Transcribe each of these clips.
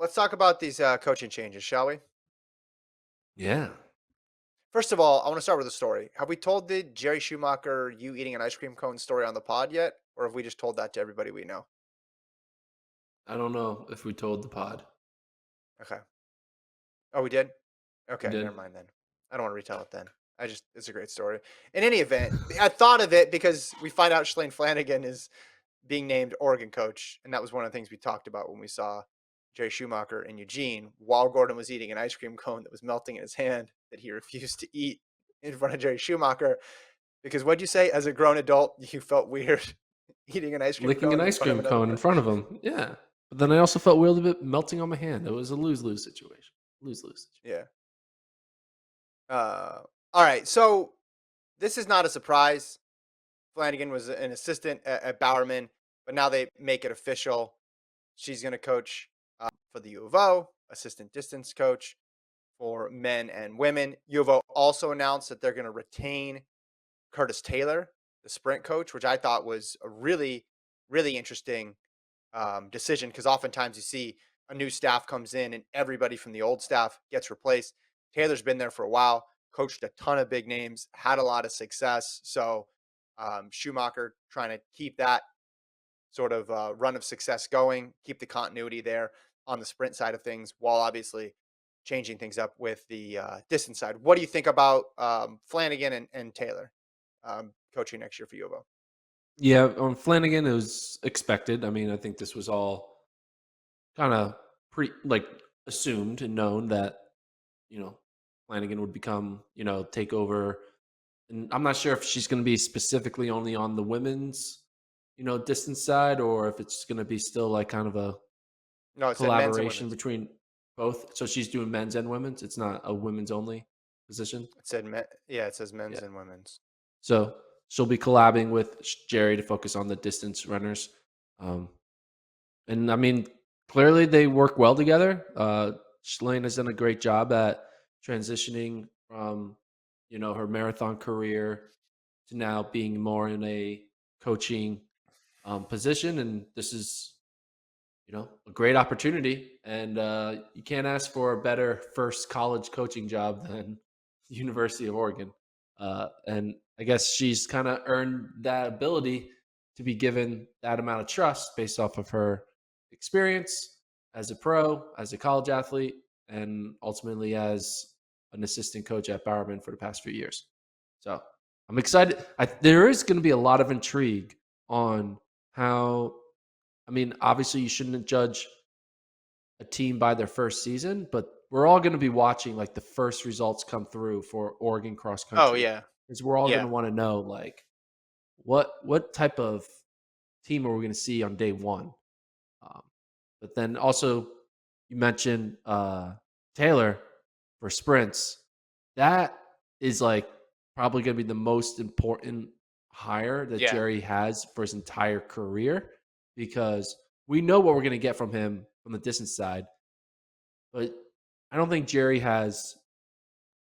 Let's talk about these coaching changes, shall we? Yeah. First of all, I want to start with a story. Have we told the Jerry Schumacher you eating an ice cream cone story on the pod yet, or have we just told that to everybody we know? I don't know if we told the pod. Okay. Oh, we did. We Okay, did. never mind then. I don't want to retell it then. It's a great story. In any event, I thought of it because we find out Shalane Flanagan is being named Oregon coach, and that was one of the things we talked about when we saw Jerry Schumacher in Eugene while Gordon was eating an ice cream cone that was melting in his hand that he refused to eat in front of Jerry Schumacher. Because what'd you say? As a grown adult, you felt weird eating an ice cream Licking an cone in ice front of cream another cone in person. front of him. Yeah. But then I also felt weird a bit melting on my hand. It was a lose-lose situation. Lose-lose situation. Yeah. All right. So this is not a surprise. Flanagan was an assistant at Bowerman, but now they make it official. She's going to coach for the U of O, assistant distance coach for men and women. U of O also announced that they're going to retain Curtis Taylor, the sprint coach, which I thought was a really interesting decision because oftentimes you see a new staff comes in and everybody from the old staff gets replaced. Taylor's been there for a while, coached a ton of big names, had a lot of success. So Schumacher trying to keep that sort of run of success going, keep the continuity there on the sprint side of things, while obviously changing things up with the distance side. What do you think about Flanagan and Taylor coaching next year for U of O? Yeah, on Flanagan, it was expected. I mean, I think this was all kind of assumed and known that, you know, Flanagan would become, take over. And I'm not sure if she's going to be specifically only on the women's, distance side, or if it's going to be still like kind of a No, it said men's and collaboration women's. between both. So she's doing men's and women's. It's not a women's only position. It said yeah, it says Yeah. men's and women's. So she'll be collabing with Jerry to focus on the distance runners. Um, and I mean, clearly they work well together. Shalane has done a great job at transitioning from, her marathon career to now being more in a coaching position. And this is, a great opportunity. And you can't ask for a better first college coaching job than University of Oregon. And I guess she's kind of earned that ability to be given that amount of trust based off of her experience as a pro, as a college athlete, and ultimately as an assistant coach at Bowerman for the past few years. So I'm excited. There is going to be a lot of intrigue on how. I mean, obviously, you shouldn't judge a team by their first season, but we're all going to be watching like the first results come through for Oregon cross Oh country yeah, because we're all going to yeah. want to know like what type of team are we going to see on day one. Um, but then also you mentioned Taylor for sprints. That is like probably going to be the most important hire that Yeah. Jerry has for his entire career because we know what we're going to get from him from the distance side, but I don't think Jerry has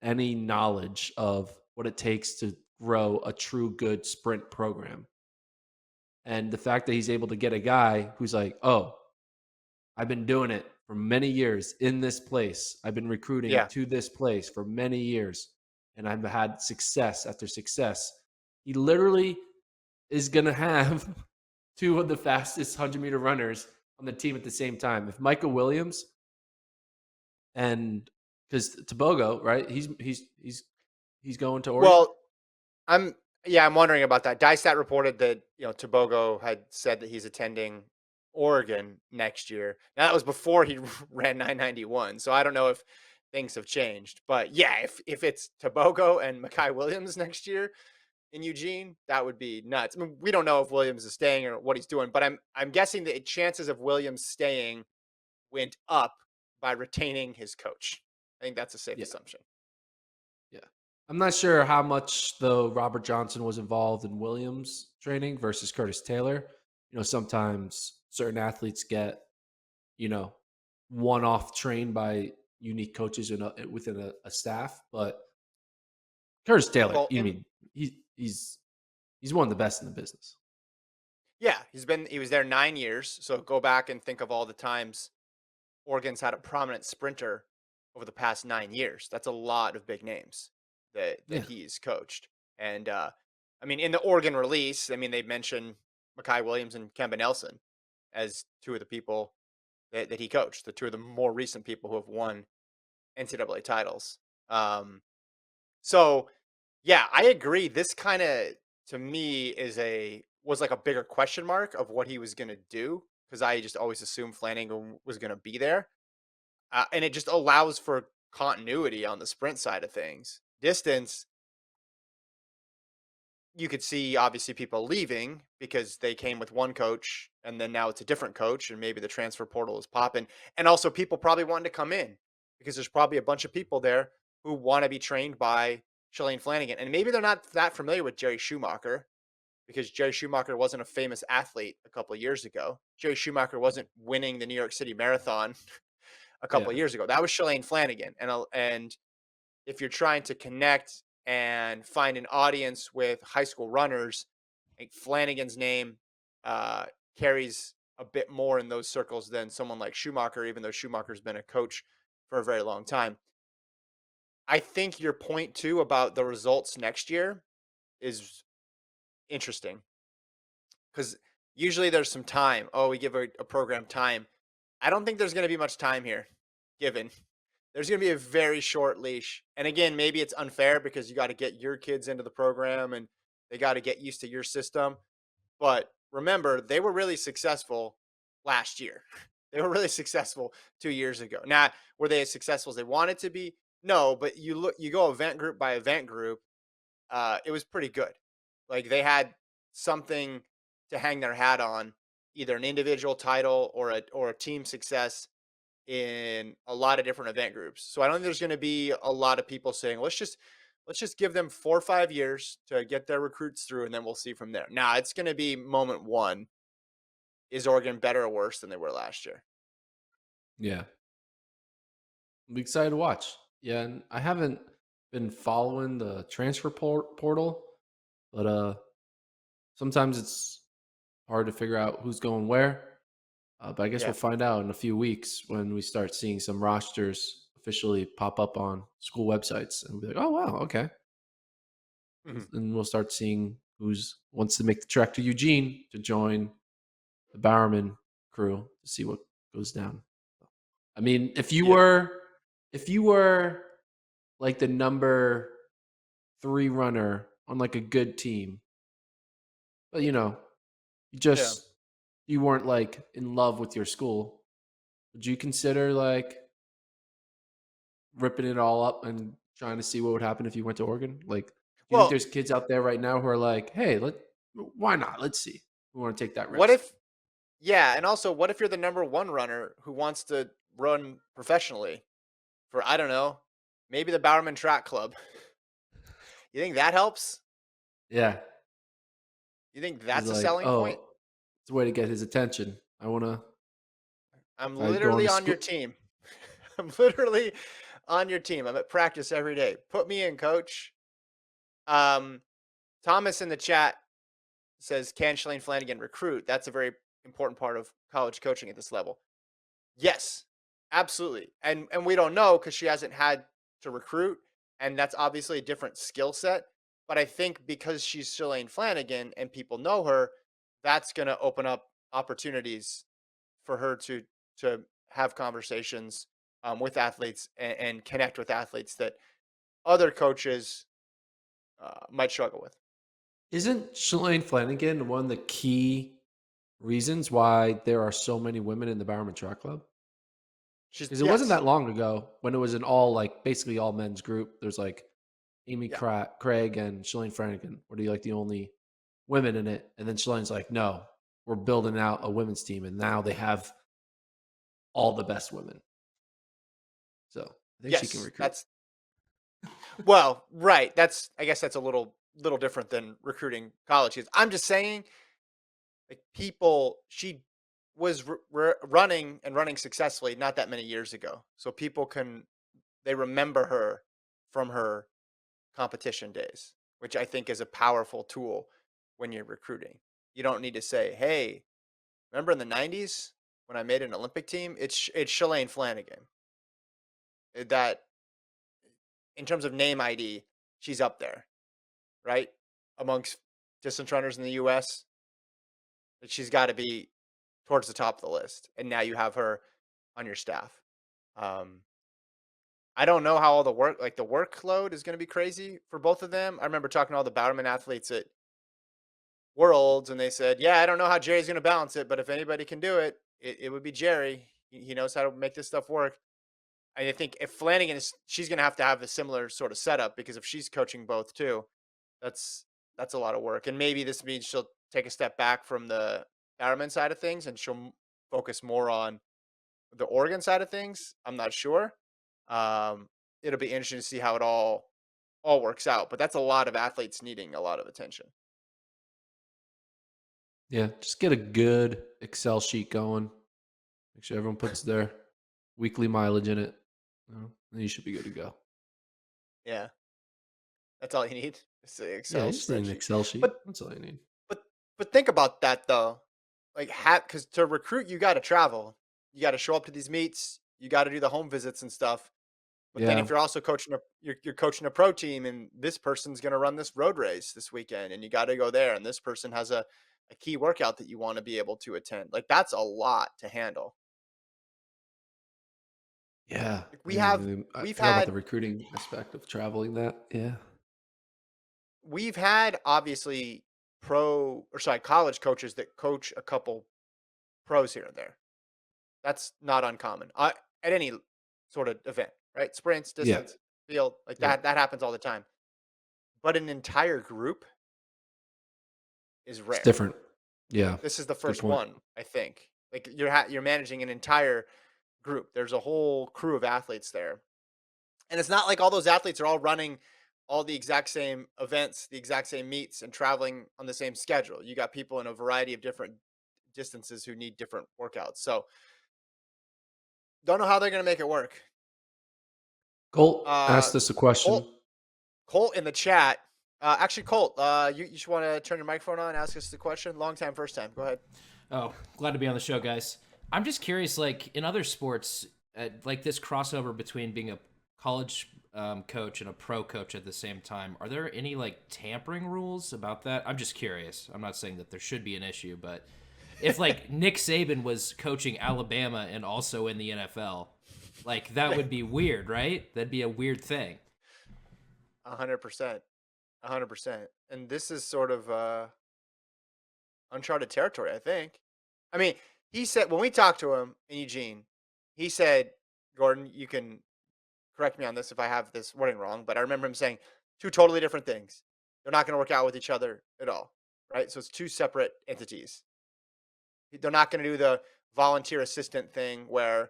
any knowledge of what it takes to grow a true good sprint program. And the fact that he's able to get a guy who's like, oh, I've been doing it for many years in this place. I've been recruiting Yeah. to this place for many years, and I've had success after success. He literally is going to have two of the fastest 100-meter runners on the team at the same time. If Michael Williams and because Tobogo, right? He's going to Oregon. Well, I'm yeah, I'm wondering about that. Dystat reported that, Tobogo had said that he's attending Oregon next year. Now that was before he ran 991. So I don't know if things have changed. But yeah, if it's Tobogo and Mackay Williams next year in Eugene, that would be nuts. I mean, we don't know if Williams is staying or what he's doing, but I'm guessing the chances of Williams staying went up by retaining his coach. I think that's a safe Yeah, assumption. yeah. I'm not sure how much though Robert Johnson was involved in Williams training versus Curtis Taylor. Sometimes certain athletes get one-off trained by unique coaches within a staff. But Curtis Taylor, Well, you mean he's one of the best in the business. yeah, he was there 9 years. So go back and think of all the times Oregon's had a prominent sprinter over the past 9 years. That's a lot of big names that Yeah. he's coached. And I mean, in the Oregon release, I mean, they mentioned Makai Williams and Kemba Nelson as two of the people that he coached, the two of the more recent people who have won NCAA titles. Um, so yeah, I agree. This kind of to me was like a bigger question mark of what he was going to do because I just always assumed Flanagan was going to be there, and it just allows for continuity on the sprint side of things. Distance, you could see obviously people leaving because they came with one coach and then now it's a different coach and maybe the transfer portal is popping. And also people probably wanting to come in because there's probably a bunch of people there who want to be trained by Shalane Flanagan. And maybe they're not that familiar with Jerry Schumacher because Jerry Schumacher wasn't a famous athlete a couple of years ago. Jerry Schumacher wasn't winning the New York City Marathon a couple Yeah. of years ago. That was Shalane Flanagan. And if you're trying to connect and find an audience with high school runners, I think Flanagan's name uh, carries a bit more in those circles than someone like Schumacher, even though Schumacher's been a coach for a very long time. I think your point too about the results next year is interesting because usually there's some time. Oh, we give a program time. I don't think there's going to be much time here given. There's going to be a very short leash. And again, maybe it's unfair because you got to get your kids into the program and they got to get used to your system. But remember, they were really successful last year. They were really successful 2 years ago. Now, were they as successful as they wanted to be? No, but you go event group by event group. It was pretty good. Like they had something to hang their hat on, either an individual title or a team success in a lot of different event groups. So I don't think there's going to be a lot of people saying, let's just give them 4 or 5 years to get their recruits through and then we'll see from there. Now it's going to be moment one. Is Oregon better or worse than they were last year? Yeah. I'm excited to watch. Yeah, and I haven't been following the transfer portal, but sometimes it's hard to figure out who's going where. But I guess Yeah. we'll find out in a few weeks when we start seeing some rosters officially pop up on school websites, and we'll be like, "Oh wow, okay." Mhm. And we'll start seeing who's wants to make the trek to Eugene to join the Bowerman crew to see what goes down. I mean, Yeah. if you were like the number 3 runner on like a good team, but you Yeah. just you weren't like in love with your school, would you consider like ripping it all up and trying to see what would happen if you went to Oregon? Like, do you think Well, there's kids out there right now who are like, "Hey, why not? Let's see. We want to take that what risk." if yeah, and also what if you're the number one runner who wants to run professionally for I don't know, maybe the Bowerman Track Club? You think that helps? Yeah, You think he's that's a like, selling point? "Oh, it's a way to get his attention. I want to I'm if I go on literally to on your school." team. I'm literally on your team. I'm at practice every day. Put me in, coach. Um, Thomas in the chat says, "Can Shalane Flanagan recruit?" That's a very important part of college coaching at this level. Yes, absolutely. And we don't know because she hasn't had to recruit, and that's obviously a different skill set. But I think because she's Shalane Flanagan and people know her, that's going to open up opportunities for her to have conversations with athletes and connect with athletes that other coaches might struggle with. Isn't Shalane Flanagan one of the key reasons why there are so many women in the Bowerman Track Club? She's Because it wasn't yes, that long ago when it was an all like basically all men's group. There's like Amy yeah, Craig and Shalane Flanagan. Were you like the only women in it? And then Shalane's like, no, we're building out a women's team, and now they have all the best women. So I think she can yes. recruit. That's well, right. That's I guess that's a little different than recruiting college kids. I'm just saying, like people, she was running and running successfully not that many years ago, so people can they remember her from her competition days, which I think is a powerful tool when you're recruiting. You don't need to say, "Hey, remember in the '90s? when I made an Olympic team, it's Shalane Flanagan. That in terms of name ID, she's up there, right? Amongst distance runners in the US, she's got to be towards the top of the list. And now you have her on your staff. Um, I don't know how all the work, like the workload, is going to be crazy for both of them. I remember talking to all the Bowerman athletes at Worlds, and they said, "Yeah, I don't know how Jerry's going to balance it, but if anybody can do it, it would be Jerry. He knows how to make this stuff work." And I think if Flanagan is, she's going to have a similar sort of setup because if she's coaching both too, that's that's a lot of work. And maybe this means she'll take a step back from the Bowerman side of things and she'll focus more on the Oregon side of things. I'm not sure. Um, it'll be interesting to see how it all works out. But that's a lot of athletes needing a lot of attention. Yeah, just get a good Excel sheet going. Make sure everyone puts their weekly mileage in it. Then you should be good to go. Yeah, that's all you need. It's an Yeah, Excel you just need an spreadsheet. Excel sheet. But That's all you need. but but think about that though. Like, because to recruit, you got to travel. You got to show up to these meets. You got to do the home visits and stuff. But then Yeah. if you're also you're coaching a pro team, and this person's going to run this road race this weekend, and you got to go there, and this person has a key workout that you want to be able to attend. Like that's a lot to handle. Yeah. Like I we've forgot about the had recruiting aspect of traveling that. Yeah. we've had obviously college coaches that coach a couple pros here and there. That's not uncommon at any sort of event, right? Sprints, Yeah. distance, field, like Yep. that happens all the time. But an entire group is It's rare. different. Yeah. This is the Good first point. one, I think. Like you're managing an entire group. There's a whole crew of athletes there. And it's not like all those athletes are all running all the exact same events, the exact same meets and traveling on the same schedule. You got people in a variety of different distances who need different workouts. So, don't know how they're going to make it work. Colt Uh asked us a question. Colt Colt in the chat. Actually, Colt, you just want to turn your microphone on, ask us the question. Long time, first time. Go ahead. Oh, glad to be on the show, guys. I'm just curious, like in other sports, like this crossover between being a college coach and a pro coach at the same time. Are there any like tampering rules about that? I'm just curious. I'm not saying that there should be an issue, but if like Nick Saban was coaching Alabama and also in the NFL, like that would be weird, right? That'd be a weird thing. 100%. 100%. And this is sort of uncharted territory, I think. I mean, he said when we talked to him in Eugene, he said, Gordon, you can correct me on this if I have this wording wrong, but I remember him saying two totally different things. They're not going to work out with each other at all, right? So it's two separate entities. They're not going to do the volunteer assistant thing where,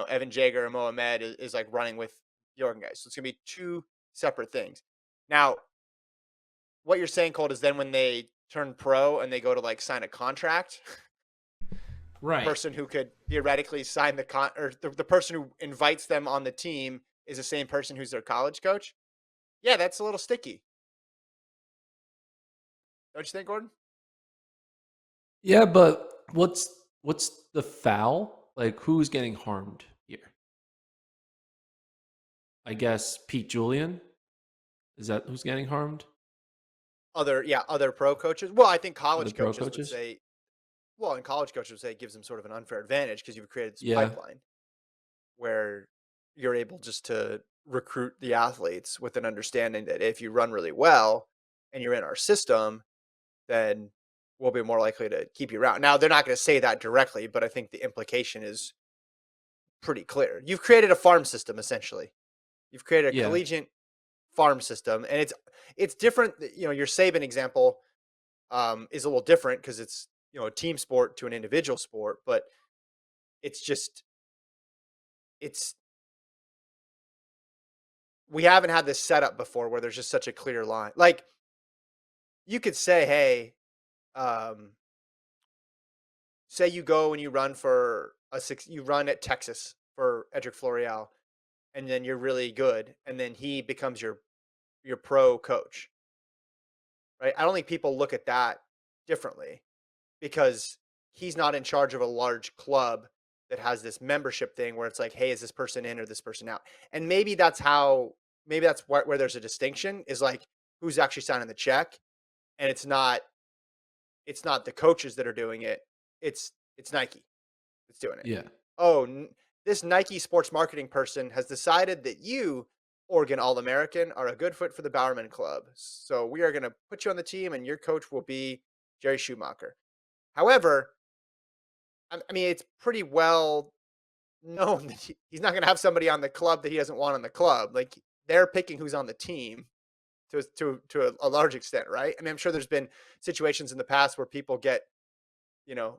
Evan Jager or Mohamed is like running with the Oregon guys. So it's going to be two separate things. Now, what you're saying, Colt, is then when they turn pro and they go to like sign a contract, the Right. person who could theoretically sign or the person who invites them on the team is the same person who's their college coach. Yeah, that's a little sticky. Don't you think, Gordon? Yeah, but what's the foul? Like who's getting harmed here? I guess Pete Julian. Is that who's getting harmed? Other pro coaches. Well, I think Other college pro coaches would coaches? say, well, and college coaches would say it gives them sort of an unfair advantage because you've created this Yeah. pipeline where you're able just to recruit the athletes with an understanding that if you run really well and you're in our system, then we'll be more likely to keep you around. Now, they're not going to say that directly, but I think the implication is pretty clear. You've created a farm system essentially. You've created a Yeah. collegiate farm system, and it's different. Your Saban example is a little different because it's a team sport to an individual sport, but it's just it's we haven't had this setup before where there's just such a clear line. Like you could say, hey, um, say you go and you run you run at Texas for Edric Floreal, and then you're really good, and then he becomes your pro coach, right? I don't think people look at that differently because he's not in charge of a large club that has this membership thing where it's like, hey, is this person in or this person out? And maybe that's where there's a distinction is like who's actually signing the check, and it's not the coaches that are doing it. It's Nike that's doing it. Yeah. Oh, this Nike sports marketing person has decided that you, Oregon All American, are a good fit for the Bowerman Club. So we are going to put you on the team, and your coach will be Jerry Schumacher. However, I mean, it's pretty well known that he's not going to have somebody on the club that he doesn't want on the club. Like they're picking who's on the team to a large extent, right? I mean, I'm sure there's been situations in the past where people get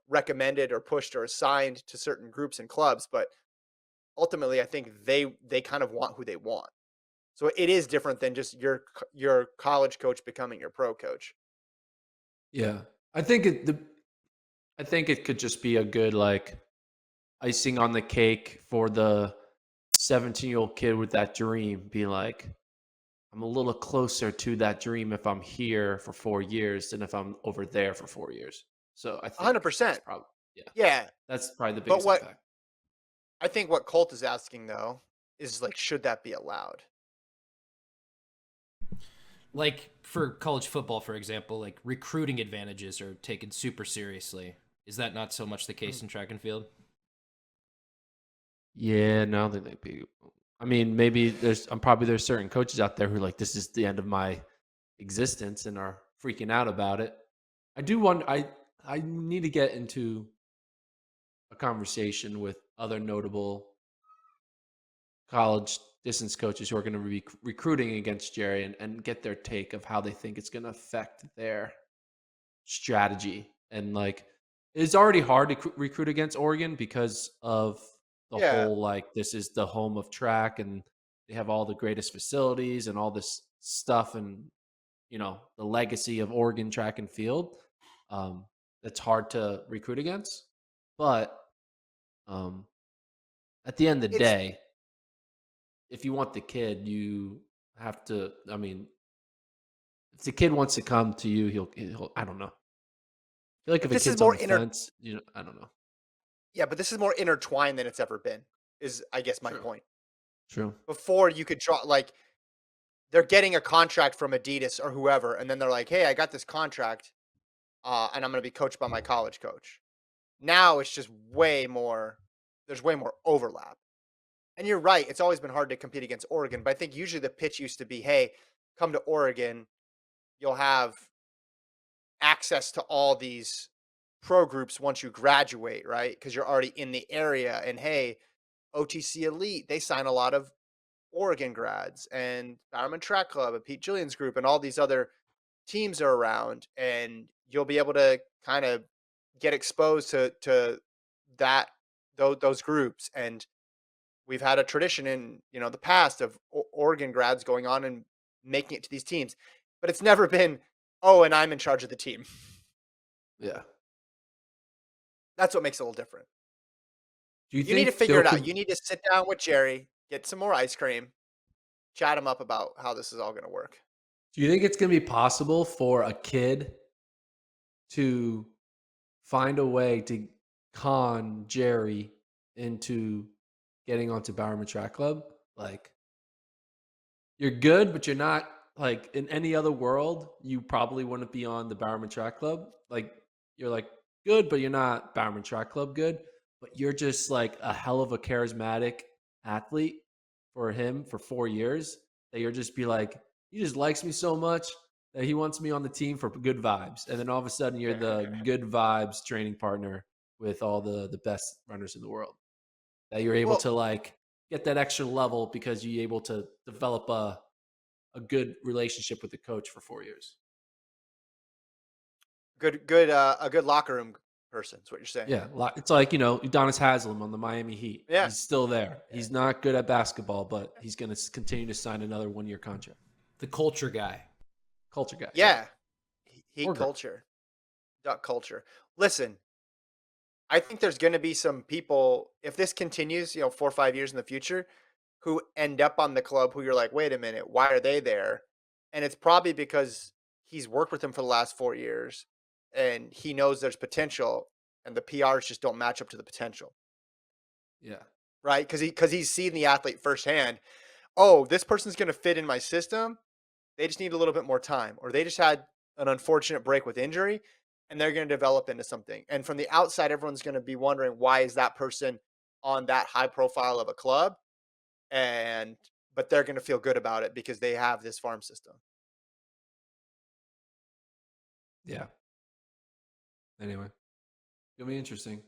recommended or pushed or assigned to certain groups and clubs, but ultimately, I think they kind of want who they want. So it is different than just your college coach becoming your pro coach. Yeah. I think it could just be a good like icing on the cake for the 17-year-old kid with that dream. Be like, I'm a little closer to that dream if I'm here for 4 years than if I'm over there for 4 years. So I think that's 100%. probably yeah. Yeah, That's probably the but biggest impact. I think what Colt is asking though is like, should that be allowed? Like for college football, for example, like recruiting advantages are taken super seriously. Is that not so much the case in track and field? Yeah, no, they be. I mean, maybe there's certain coaches out there who like this is the end of my existence and are freaking out about it. I do want I need to get into a conversation with other notable college distance coaches who are going to be recruiting against Jerry and get their take of how they think it's going to affect their strategy. And like, it's already hard to recruit against Oregon because of the Yeah, whole like this is the home of track and they have all the greatest facilities and all this stuff and the legacy of Oregon track and field. That's hard to recruit against, but um, at the end of the it's day, if you want the kid, you have to. I mean, if the kid wants to come to you, he'll. I don't know. I feel like if but a this is kid's on more the fence, I don't know. yeah, but this is more intertwined than it's ever been. Is I guess my True. point. True. Before you could draw like they're getting a contract from Adidas or whoever, and then they're like, "Hey, I got this contract, and I'm going to be coached by my college coach." Now it's just way more. There's way more overlap. And you're right. It's always been hard to compete against Oregon, but I think usually the pitch used to be, "Hey, come to Oregon. You'll have access to all these pro groups once you graduate, right? Because you're already in the area. And hey, OTC Elite, they sign a lot of Oregon grads, and Bowerman Track Club and Pete Julian's group and all these other teams are around, and you'll be able to kind of get exposed to that those groups. And we've had a tradition in the past of Oregon grads going on and making it to these teams, but it's never been, oh, and I'm in charge of the team. Yeah. That's what makes it a little different. Do you You need to think figure there it out. could? You need to sit down with Jerry, get some more ice cream, chat him up about how this is all going to work. Do you think it's going to be possible for a kid to find a way to con Jerry into getting onto Bowerman Track Club? Like, you're good, but you're not like in any other world, you probably wouldn't be on the Bowerman Track Club. Like, you're like good, but you're not Bowerman Track Club good. But you're just like a hell of a charismatic athlete for him for 4 years that you're just be like, he just likes me so much that he wants me on the team for good vibes. And then all of a sudden you're the good vibes training partner with all the best runners in the world. That you're able Well, to like get that extra level because you're able to develop a good relationship with the coach for 4 years. a good locker room person. Is what you're saying. Yeah, it's like Udonis Haslem on the Miami Heat. Yeah. He's still there. He's not good at basketball, but he's going to continue to sign another 1-year contract. The culture guy. Culture guy. Yeah. Heat Or girl. culture, duck culture. Listen, I think there's going to be some people, if this continues, 4 or 5 years in the future, who end up on the club who you're like, wait a minute, why are they there? And it's probably because he's worked with them for the last 4 years and he knows there's potential. and the PRs just don't match up to the potential, Yeah. right? Because he's seen the athlete firsthand. Oh, this person's going to fit in my system. They just need a little bit more time, or they just had an unfortunate break with injury, and they're going to develop into something. And from the outside, everyone's going to be wondering, why is that person on that high profile of a club? And but they're going to feel good about it because they have this farm system. Yeah. Anyway, it'll be interesting.